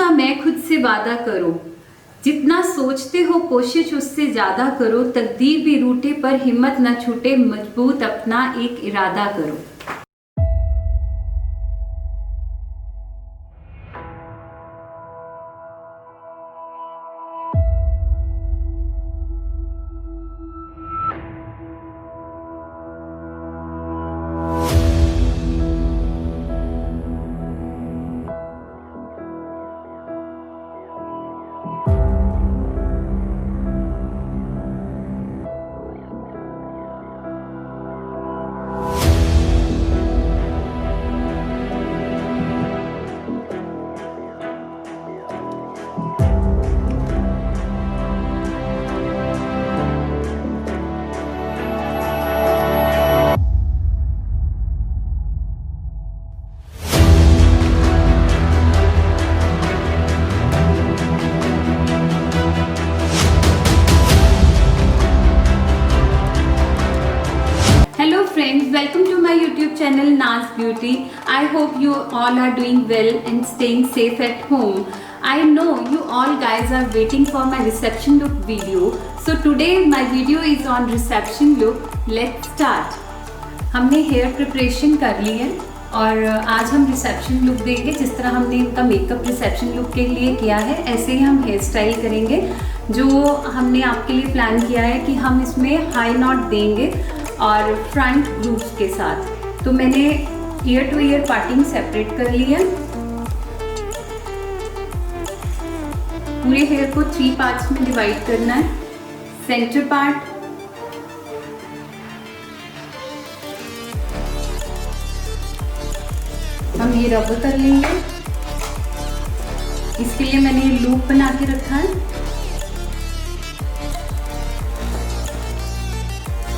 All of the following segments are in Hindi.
का मैं खुद से वादा करो, जितना सोचते हो कोशिश उससे ज्यादा करो, तकदीर भी रूठे पर हिम्मत न छूटे, मजबूत अपना एक इरादा करो। Welcome to my YouTube channel Naz Beauty. I hope you all are doing well and staying safe at home. I know you all guys are waiting for my reception look video. So today my video is on reception look. Let's start. हमने हेयर प्रिपरेशन कर ली है और आज हम रिसेप्शन लुक देंगे। जिस तरह हमने इनका मेकअप रिसेप्शन लुक के लिए किया है, ऐसे ही हम हेयर स्टाइल करेंगे। जो हमने आपके लिए प्लान किया है कि हम इसमें हाई नॉट देंगे और फ्रंट ग्रूव्स के साथ। तो मैंने ear to ear parting separate कर ली है। पूरे हेयर को 3 पार्ट्स में डिवाइड करना है। सेंटर पार्ट, हम ये रब कर लेंगे। इसके लिए मैंने ये लूप बना के रखा है।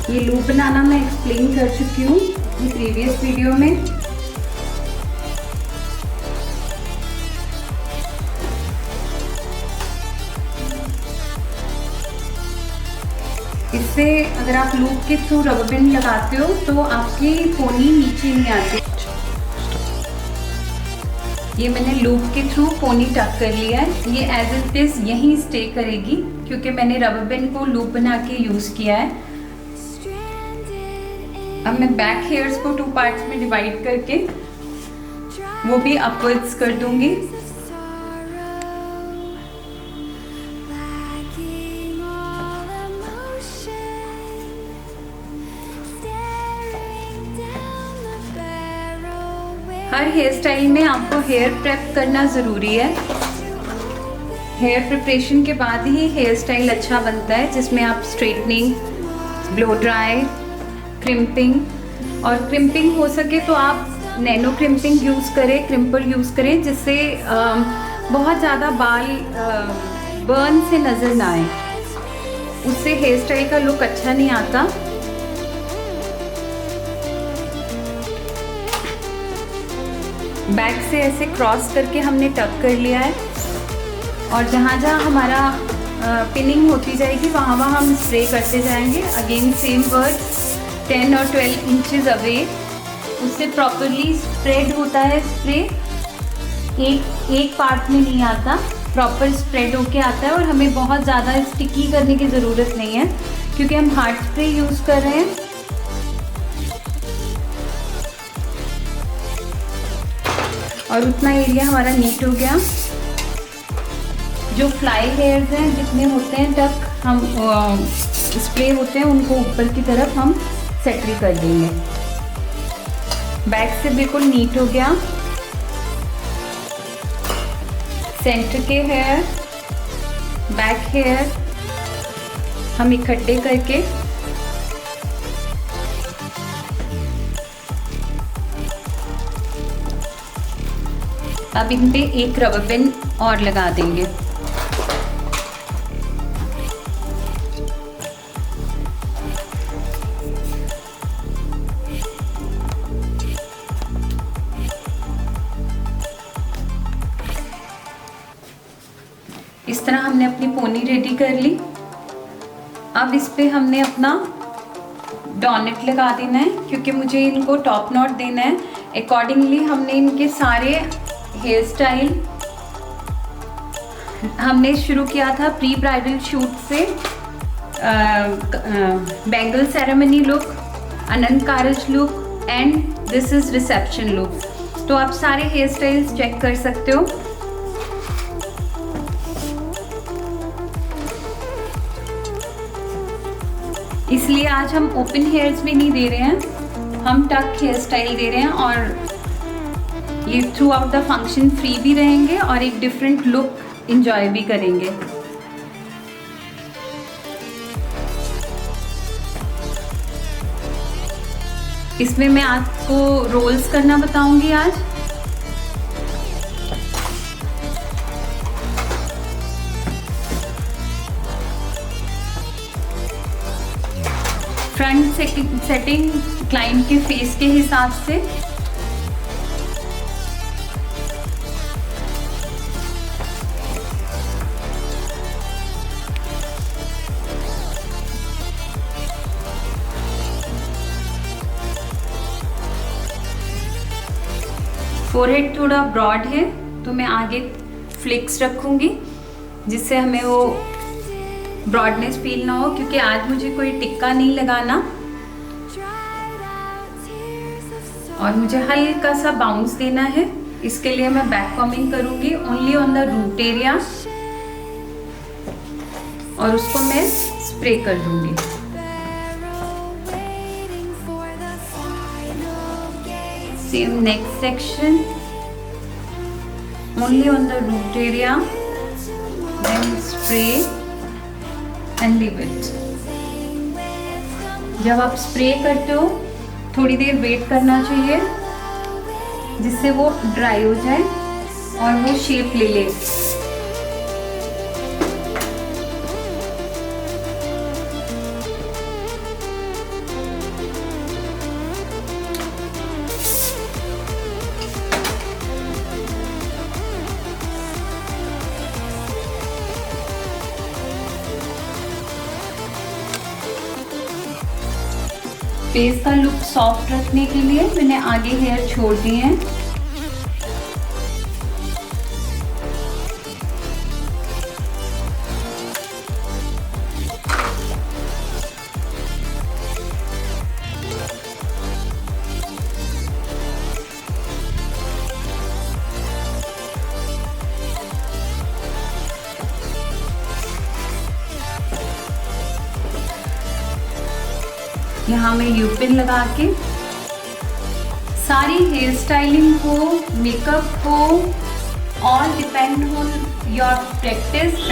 ये लूप बनाना मैं एक्सप्लेन कर चुकी हूँ अपनी प्रीवियस वीडियो में। इससे अगर आप लूप के थ्रू रबर बैंड लगाते हो तो आपकी पोनी नीचे नहीं आती। ये मैंने लूप के थ्रू पोनी टक कर लिया है। ये एज इट इज यहीं स्टे करेगी क्योंकि मैंने रबर बैंड को लूप बना के यूज किया है। अब मैं बैक हेयर्स को 2 पार्ट्स में डिवाइड करके वो भी अपवर्ड्स कर दूंगी। हर हेयर स्टाइल में आपको हेयर प्रेप करना ज़रूरी है। हेयर प्रिपरेशन के बाद ही हेयर स्टाइल अच्छा बनता है, जिसमें आप स्ट्रेटनिंग, ब्लो ड्राई, क्रिम्पिंग, और क्रिम्पिंग हो सके तो आप नैनो क्रिम्पिंग यूज़ करें, क्रिम्पर यूज़ करें, जिससे बहुत ज़्यादा बाल बर्न से नज़र ना आए। उससे हेयर स्टाइल का लुक अच्छा नहीं आता। बैक से ऐसे क्रॉस करके हमने टक कर लिया है और जहाँ जहाँ हमारा पिनिंग होती जाएगी वहाँ वहाँ हम स्प्रे करते जाएंगे। अगेन सेम वर्ड, 10 और 12 इंचेस अवे। उससे प्रॉपरली स्प्रेड होता है स्प्रे, एक पार्ट में नहीं आता, प्रॉपर स्प्रेड होके आता है। और हमें बहुत ज़्यादा स्टिकी करने की ज़रूरत नहीं है क्योंकि हम हार्ड स्प्रे यूज़ कर रहे हैं। और उतना एरिया हमारा नीट हो गया। जो फ्लाई हेयर्स हैं जितने होते हैं टक हम स्प्रे होते हैं, उनको ऊपर की तरफ हम सेटल कर देंगे। बैक से बिल्कुल नीट हो गया। सेंटर के हेयर, बैक हेयर हम इकट्ठे करके अब इन पे एक रबर बैंड और लगा देंगे। इस तरह हमने अपनी पोनी रेडी कर ली। अब इस पे हमने अपना डॉनेट लगा देना है क्योंकि मुझे इनको टॉप नॉट देना है। अकॉर्डिंगली हमने इनके सारे हेयर स्टाइल हमने शुरू किया था प्री ब्राइडल शूट से, बैंगल सेरेमनी लुक, अनंत कारज look and this is reception look. तो आप सारे हेयर स्टाइल्स चेक कर सकते हो। इसलिए आज हम ओपन हेयर्स भी नहीं दे रहे हैं, हम टक हेयर स्टाइल दे रहे हैं और ये through out the function free भी रहेंगे और एक डिफरेंट लुक एंजॉय भी करेंगे। इसमें मैं आपको रोल्स करना बताऊंगी आज। फ्रंट सेटिंग क्लाइंट के फेस के हिसाब से। फोरहेड थोड़ा ब्रॉड है तो मैं आगे फ्लिक्स रखूंगी जिससे हमें वो ब्रॉडनेस फील ना हो, क्योंकि आज मुझे कोई टिक्का नहीं लगाना और मुझे हल्का सा बाउंस देना है। इसके लिए मैं बैक कॉम्बिंग करूंगी only on the root area और उसको मैं स्प्रे कर दूंगी। Same next section, only on the root area, then spray and leave it. जब आप स्प्रे करते हो थोड़ी देर वेट करना चाहिए जिससे वो ड्राई हो जाए और वो शेप ले ले। फेस का लुक सॉफ्ट रखने के लिए मैंने आगे हेयर छोड़ दिए हैं। यहाँ मैं यूपिन लगा के सारी हेयर स्टाइलिंग को, मेकअप को, all depend on your practice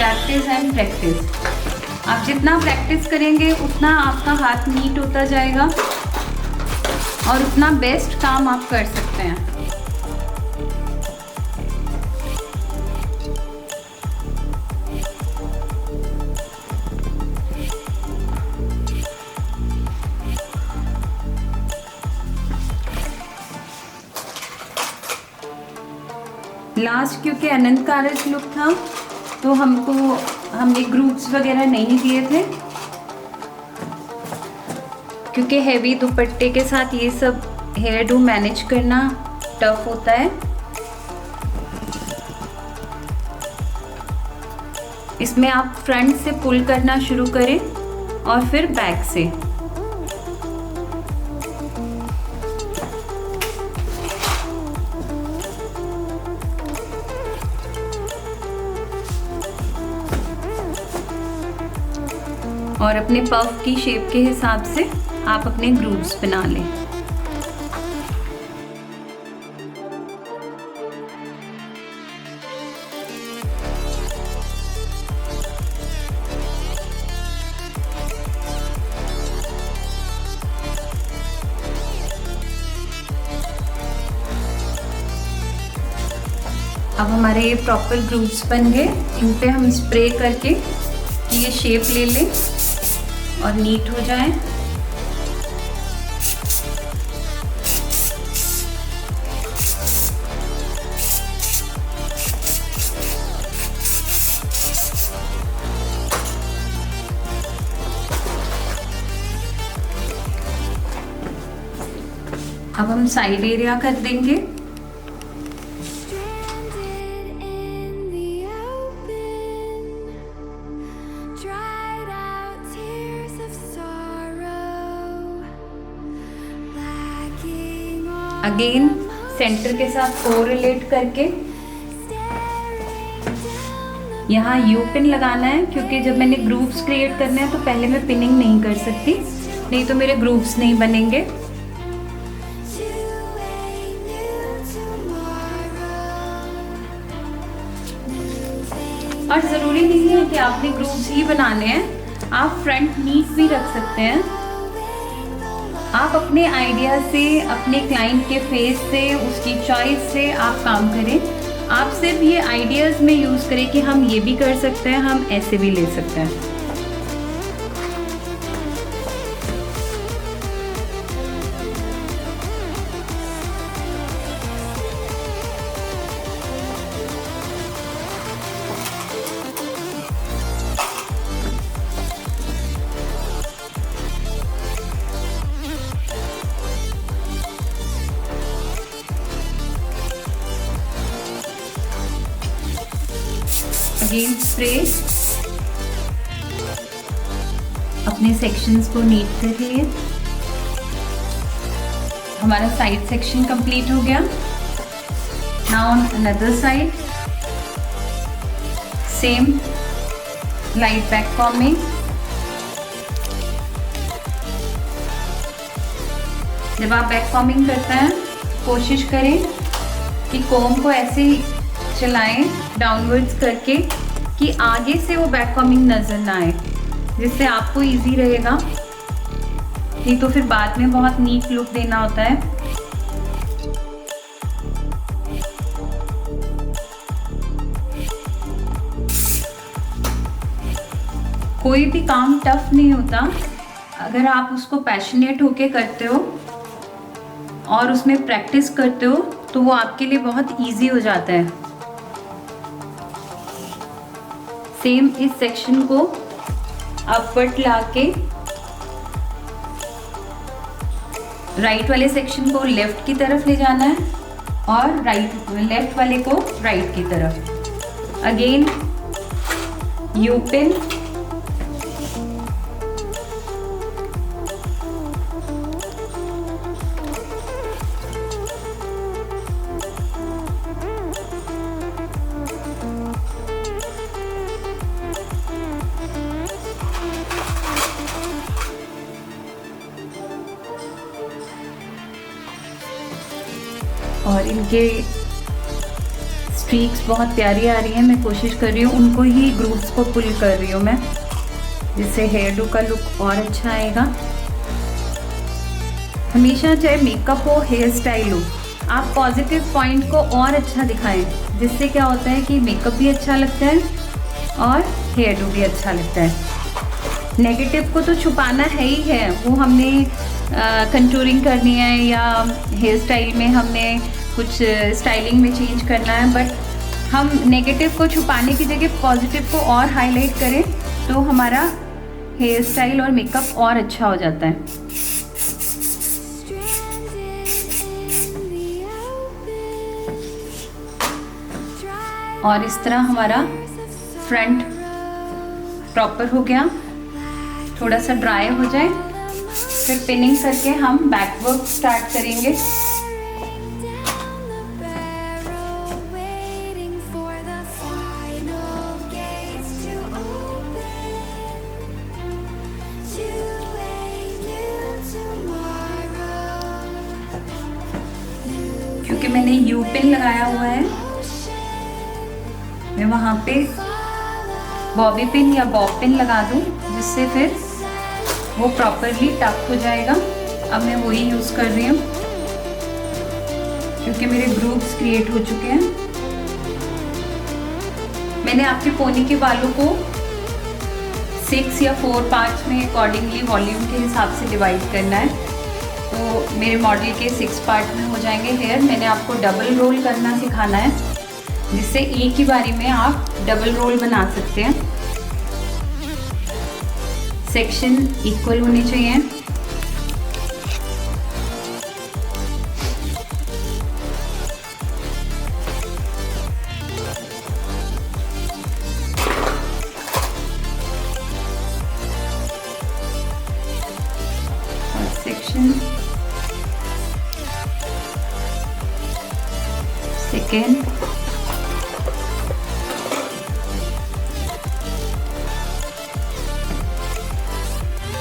and practice. आप जितना प्रैक्टिस करेंगे उतना आपका हाथ नीट होता जाएगा और उतना बेस्ट काम आप कर सकते हैं। लास्ट क्योंकि अनंत कारज लुक था तो हमने ग्रुप्स वगैरह नहीं दिए थे, क्योंकि हैवी दुपट्टे के साथ ये सब हेयर डू मैनेज करना टफ होता है। इसमें आप फ्रंट से पुल करना शुरू करें और फिर बैक से। और अपने पफ की शेप के हिसाब से आप अपने ग्रूव्स बना लें। अब हमारे ये प्रॉपर ग्रूव्स बन गए। इन पे हम स्प्रे करके ये शेप ले लें और नीट हो जाए। अब हम साइड एरिया कर देंगे। अगेन सेंटर के साथ कोरिलेट करके यहाँ यू पिन लगाना है, क्योंकि जब मैंने ग्रूव्स क्रिएट करने हैं तो पहले मैं पिनिंग नहीं कर सकती, नहीं तो मेरे ग्रूव्स नहीं बनेंगे। और ज़रूरी नहीं है कि आपने ग्रूव्स ही बनाने हैं, आप फ्रंट नीट भी रख सकते हैं। आप अपने आइडिया से, अपने क्लाइंट के फेस से, उसकी चॉइस से आप काम करें। आप सिर्फ ये आइडियाज़ में यूज़ करें कि हम ये भी कर सकते हैं, हम ऐसे भी ले सकते हैं। अगेन स्प्रे अपने सेक्शंस को नीट कर लिए। हमारा साइड सेक्शन कंप्लीट हो गया। Now on another side same light back combing. जब आप बैक कॉम्बिंग करते हैं कोशिश करें कि कोम को ऐसे ही चलाएं डाउनवर्ड्स करके कि आगे से वो बैक कॉम्बिंग नज़र ना आए, जिससे आपको इजी रहेगा। नहीं तो फिर बाद में बहुत नीट लुक देना होता है। कोई भी काम टफ नहीं होता, अगर आप उसको पैशनेट होके करते हो और उसमें प्रैक्टिस करते हो तो वो आपके लिए बहुत इजी हो जाता है। सेम इस सेक्शन को अपवर्ड लाके राइट वाले सेक्शन को लेफ्ट की तरफ ले जाना है और लेफ्ट वाले को राइट की तरफ। अगेन यू पिन, और इनके स्ट्रीक्स बहुत प्यारी आ रही हैं। मैं कोशिश कर रही हूँ उनको ही ग्रूव्स को पुल कर रही हूँ मैं, जिससे हेयर डू का लुक और अच्छा आएगा। हमेशा चाहे मेकअप हो, हेयर स्टाइल हो, आप पॉजिटिव पॉइंट को और अच्छा दिखाएं, जिससे क्या होता है कि मेकअप भी अच्छा लगता है और हेयर डू भी अच्छा लगता है। नेगेटिव को तो छुपाना है ही है, वो हमने कंटूरिंग करनी है या हेयर स्टाइल में हमने कुछ स्टाइलिंग में चेंज करना है, बट हम नेगेटिव को छुपाने की जगह पॉजिटिव को और हाईलाइट करें तो हमारा हेयर स्टाइल और मेकअप और अच्छा हो जाता है। और इस तरह हमारा फ्रंट प्रॉपर हो गया। थोड़ा सा ड्राई हो जाए फिर पिनिंग करके हम बैक वर्क स्टार्ट करेंगे। क्योंकि मैंने यू पिन लगाया हुआ है, मैं वहाँ पे बॉबी पिन या बॉब पिन लगा दूँ, जिससे फिर वो प्रॉपरली टक हो जाएगा। अब मैं वही यूज़ कर रही हूँ क्योंकि मेरे ग्रूव्स क्रिएट हो चुके हैं। मैंने आपके पोनी के बालों को 6 या 4 पार्ट्स में अकॉर्डिंगली वॉल्यूम के हिसाब से डिवाइड करना है, तो मेरे मॉडल के 6 पार्ट में हो जाएंगे हेयर। मैंने आपको डबल रोल करना सिखाना है, जिससे एक ही बारी में आप डबल रोल बना सकते हैं। सेक्शन इक्वल होने चाहिए। और section second,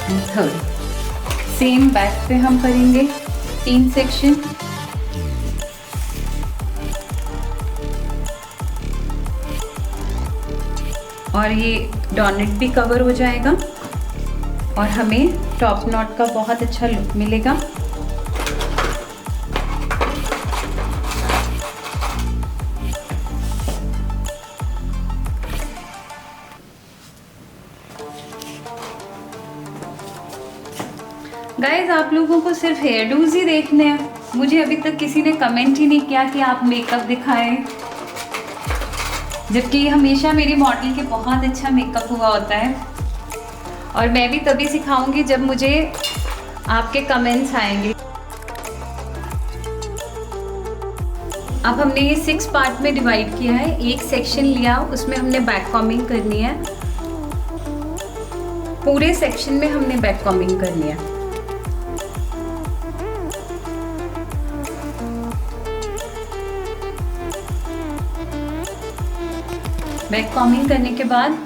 and third. Same back पे हम करेंगे 3 सेक्शन। और ये डॉनेट भी कवर हो जाएगा और हमें टॉप नॉट का बहुत अच्छा लुक मिलेगा। गाइज, आप लोगों को सिर्फ हेयर डूज ही देखने हैं, मुझे अभी तक किसी ने कमेंट ही नहीं किया कि आप मेकअप दिखाएं, जबकि हमेशा मेरी मॉडल के बहुत अच्छा मेकअप हुआ होता है। और मैं भी तभी सिखाऊंगी जब मुझे आपके कमेंट्स आएंगे। अब हमने ये 6 पार्ट में डिवाइड किया है। एक सेक्शन लिया, उसमें हमने बैक कॉम्बिंग करनी है। पूरे सेक्शन में हमने बैक कॉम्बिंग करनी है। बैक कॉम्बिंग करने के बाद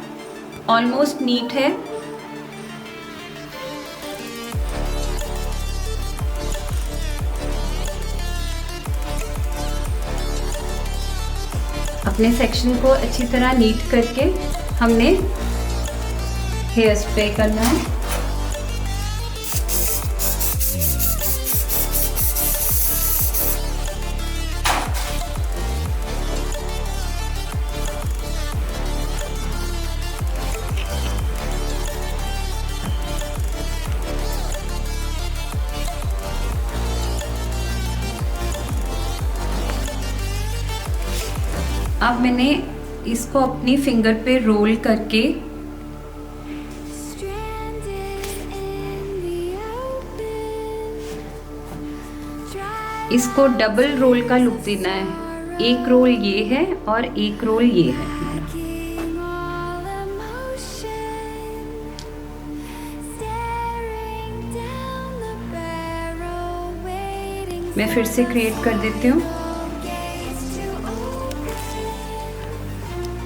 ऑलमोस्ट नीट है। अपने सेक्शन को अच्छी तरह नीट करके हमने हेयर स्प्रे करना है। अब मैंने इसको अपनी फिंगर पे रोल करके इसको डबल रोल का लुक देना है। एक रोल ये है और एक रोल ये है। मैं फिर से क्रिएट कर देती हूँ।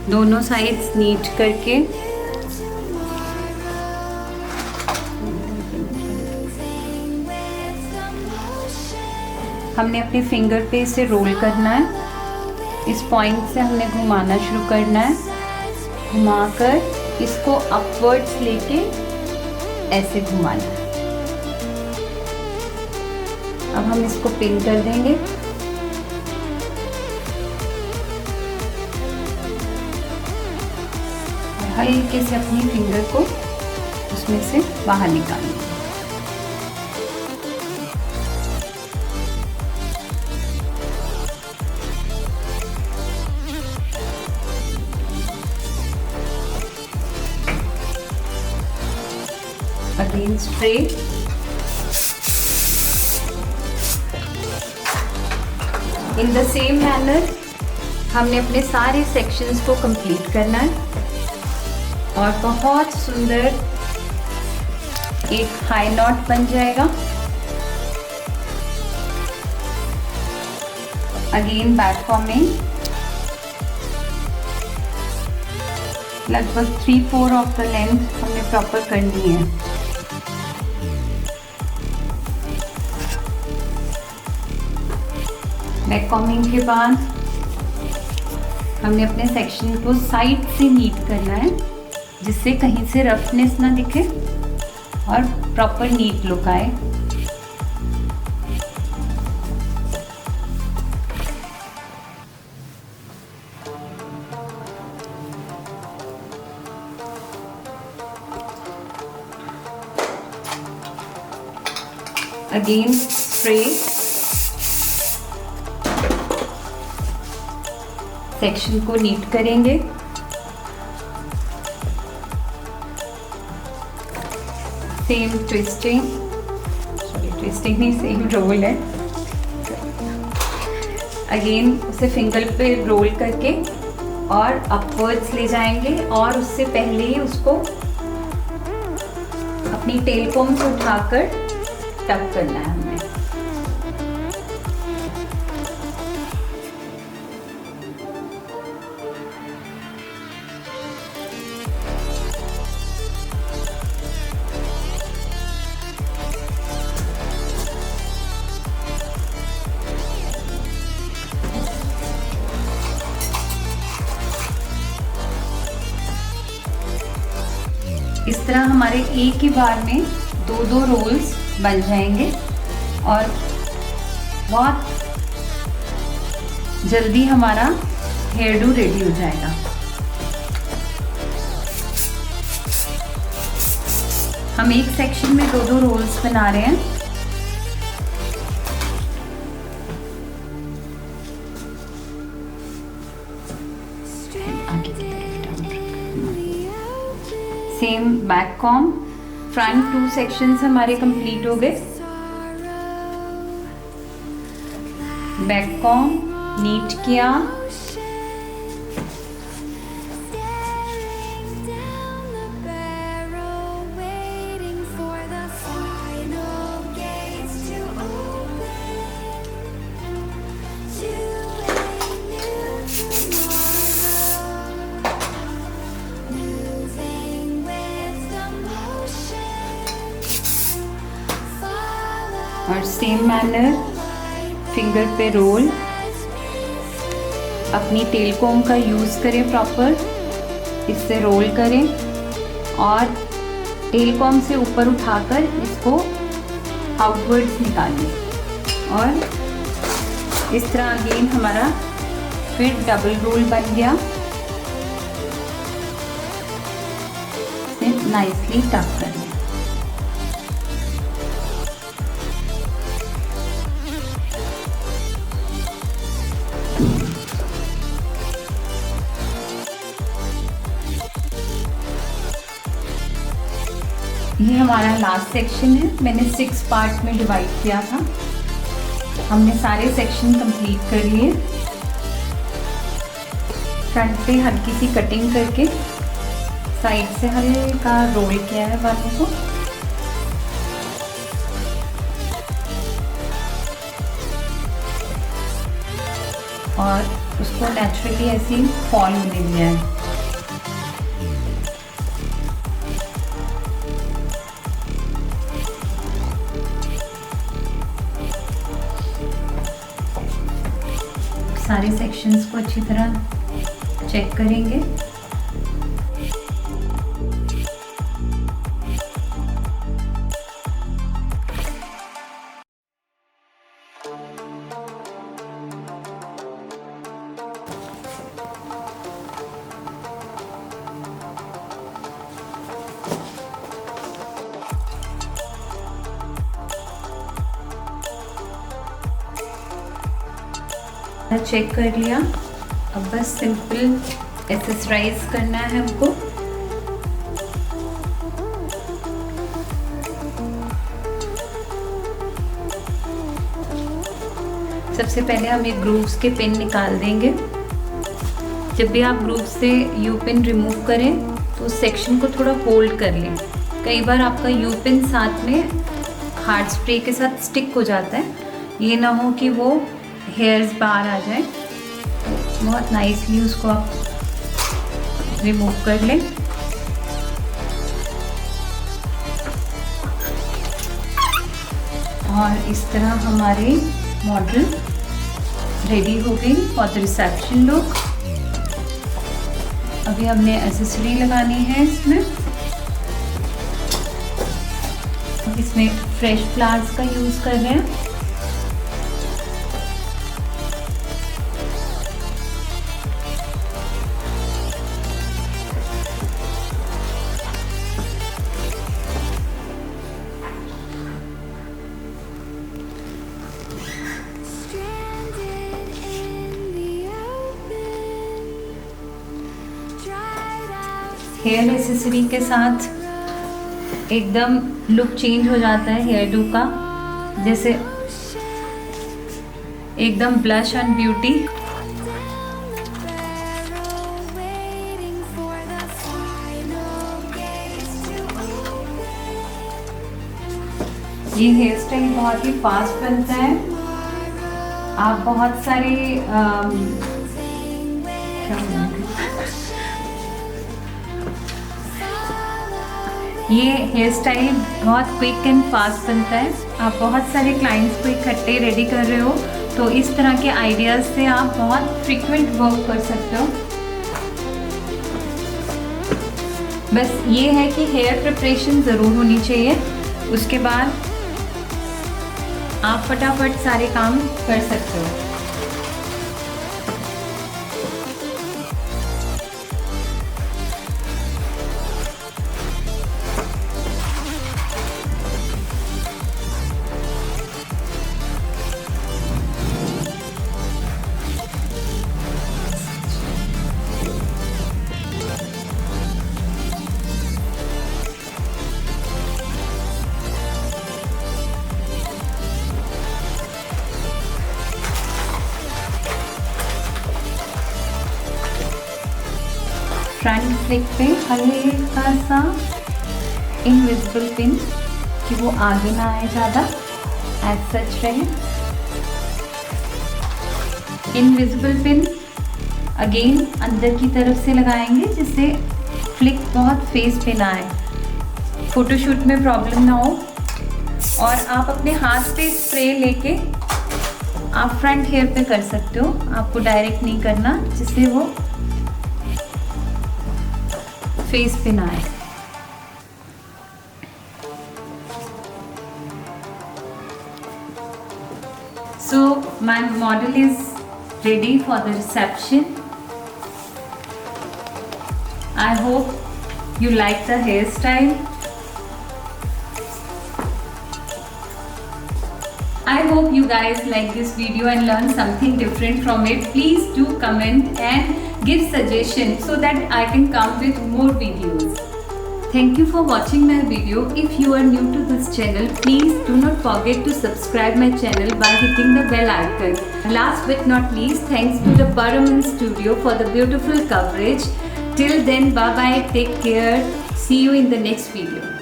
दोनों साइड्स नीट करके हमने अपने फिंगर पे इसे रोल करना है। इस पॉइंट से हमने घुमाना शुरू करना है। घुमाकर इसको अपवर्ड्स लेके ऐसे घुमाना है। अब हम इसको पिन कर देंगे। हल्के से अपनी फिंगर को उसमें से बाहर निकालेंगे। Again spray. In the same manner हमने अपने सारे सेक्शंस को कंप्लीट करना है और बहुत सुंदर एक हाई नॉट बन जाएगा। अगेन बैक कॉम्बिंग लगभग 3/4 ऑफ द लेंथ हमने प्रॉपर करनी है। बैक कॉम्बिंग के बाद हमने अपने सेक्शन को साइड से नीट करना है, जिससे कहीं से रफनेस ना दिखे और प्रॉपर नीट लुक आए। Again spray. सेक्शन को नीट करेंगे। सेम ट्विस्टिंग नहीं, सेम रोल है। अगेन उसे फिंगर पे रोल करके और अपवर्ड्स ले जाएंगे और उससे पहले ही उसको अपनी टेल कोम से उठाकर टक करना है हमें। इस तरह हमारे एक ही बार में दो दो रोल्स बन जाएंगे और बहुत जल्दी हमारा हेयर डू रेडी हो जाएगा। हम एक सेक्शन में दो दो रोल्स बना रहे हैं। Same back com, front 2 sections हमारे कंप्लीट हो गए। बैक कॉम नीट किया, और सेम मैनर फिंगर पे रोल। अपनी टेल कॉम का यूज़ करें प्रॉपर, इससे रोल करें और टेल कॉम से ऊपर उठाकर इसको आउटवर्ड्स निकालें और इस तरह अगेन हमारा फिर डबल रोल बन गया। इसे नाइसली टक कर लें। ये हमारा लास्ट सेक्शन है। मैंने 6 पार्ट में डिवाइड किया था। हमने सारे सेक्शन कंप्लीट कर लिए। फ्रंट पे हल्की सी कटिंग करके साइड से हल्का रोल किया है बालों को। और उसको नेचुरली ऐसे ही फॉल होने दिया है। सारे सेक्शंस को अच्छी तरह चेक करेंगे। चेक कर लिया। अब बस सिंपल एक्सरसाइज करना है हमको। सबसे पहले हम एक ग्रूव्स के पिन निकाल देंगे। जब भी आप ग्रूव से यू पिन रिमूव करें तो उस सेक्शन को थोड़ा होल्ड कर लें। कई बार आपका यू पिन साथ में हार्ड स्प्रे के साथ स्टिक हो जाता है। ये ना हो कि वो हेयर्स बाहर आ जाए। तो बहुत नाइसली उसको आप रिमूव कर लें। और इस तरह हमारे मॉडल रेडी हो गई फॉर द रिसेप्शन लुक। अभी हमने एक्सेसरी लगानी है इसमें। इसमें फ्रेश फ्लावर्स का यूज़ कर रहे हैं। हेयर एक्सेसरी के साथ एकदम लुक चेंज हो जाता है हेयर डू का, जैसे एकदम ब्लश एंड ब्यूटी। ये हेयर स्टाइल बहुत ही फास्ट बनता है। आप बहुत सारे ये हेयर स्टाइल बहुत क्विक एंड फास्ट बनता है। आप बहुत सारे क्लाइंट्स को इकट्ठे रेडी कर रहे हो तो इस तरह के आइडियाज़ से आप बहुत फ्रीक्वेंट वर्क कर सकते हो। बस ये है कि हेयर प्रिपरेशन ज़रूर होनी चाहिए, उसके बाद आप फटाफट सारे काम कर सकते हो। फ्रंट फ्लिक पे हल्का सा इनविजिबल पिन कि वो आगे ना आए ज़्यादा, एज सच रहे। इनविजिबल पिन अगेन अंदर की तरफ से लगाएंगे जिससे फ्लिक बहुत फेस पे ना आए, फोटोशूट में प्रॉब्लम ना हो। और आप अपने हाथ पे स्प्रे लेके आप फ्रंट हेयर पे कर सकते हो, आपको डायरेक्ट नहीं करना, जिससे वो फेस पे ना आए। So my model is ready for the reception. I hope you like the hairstyle. I hope you guys like this video and learn something different from it. Please do comment and give suggestions so that I can come with more videos. Thank you for watching my video. If you are new to this channel, please do not forget to subscribe my channel by hitting the bell icon. Last but not least, thanks to the Paraman Studio for the beautiful coverage. Till then, bye bye, take care. See you in the next video.